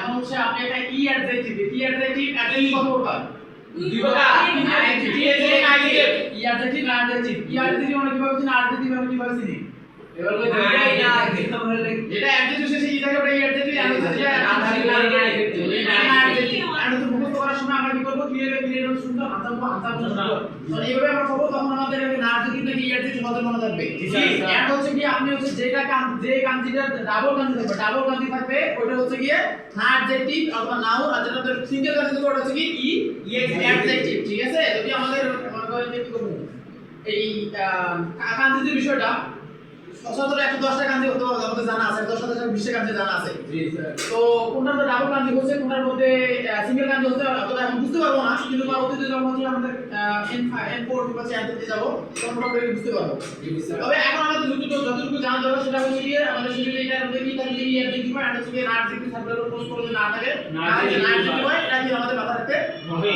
এখন হচ্ছে আপনি একটা ই অ্যাডজেক্টিভ কত প্রকার দুই প্রকার অ্যাডজেক্টিভ মানে কিভাবে চিনি অ্যাডজেক্টিভ মানে কিভাবে চিনি এবার কই দুইটাই না যেটা অ্যাডজেক্টিভ শেষে ই থাকে ওটা অ্যাডজেক্টিভ অ্যাডজেক্টিভ মুখস্থ করার সময় আমরা কি করব ক্লিয়ার সুন্দর হাতাম মানে এইভাবে আমরা করব তখন আমাদের অ্যাডজেক্টিভ নাকি অ্যাডজেক্টিভ আমাদের মনে থাকবে এন্ড হচ্ছে কি আপনি হচ্ছে যেটা যে কাঞ্জিটা ডাবল কাঞ্জি থাকবে ওটা হচ্ছে কি অ্যাডজেক্টিভ অথবা নাউন আর যেটা সিঙ্গেল কাঞ্জি থাকবে ওটা হচ্ছে কি অ্যাডজেক্টিভ ঠিক আছে যদি আমাদের মনে করেন যে কি করব এই কাঞ্জির বিষয়টা সচরাচর 110টা কাঞ্জি হতে পারে আমাদের জানা আছে 10টা 20টা কাঞ্জি জানা আছে জি স্যার তো কোনটাতে ডাবল কাঞ্জি হচ্ছে কোনটার মধ্যে সিঙ্গেল কাঞ্জি হচ্ছে অতটা এখন বুঝতে পারবো না কিন্তু পরবর্তীতে যখন হচ্ছে আমাদের N4 কিংবা N3 যাব তখন আমরা বুঝতে পারবো তবে এখন আমাদের যতটুকু জানা দরকার সেটা হচ্ছে কি আমাদের শিডিউলে এটা আমাদের কি থাকে এই অ্যাডজেক্টিভ আর এটা হচ্ছে নাট থেকে সাবজেক্ট পোস্ট করে না থাকে না হয় এটা কি আমাদের মাথা রাখতে হবে।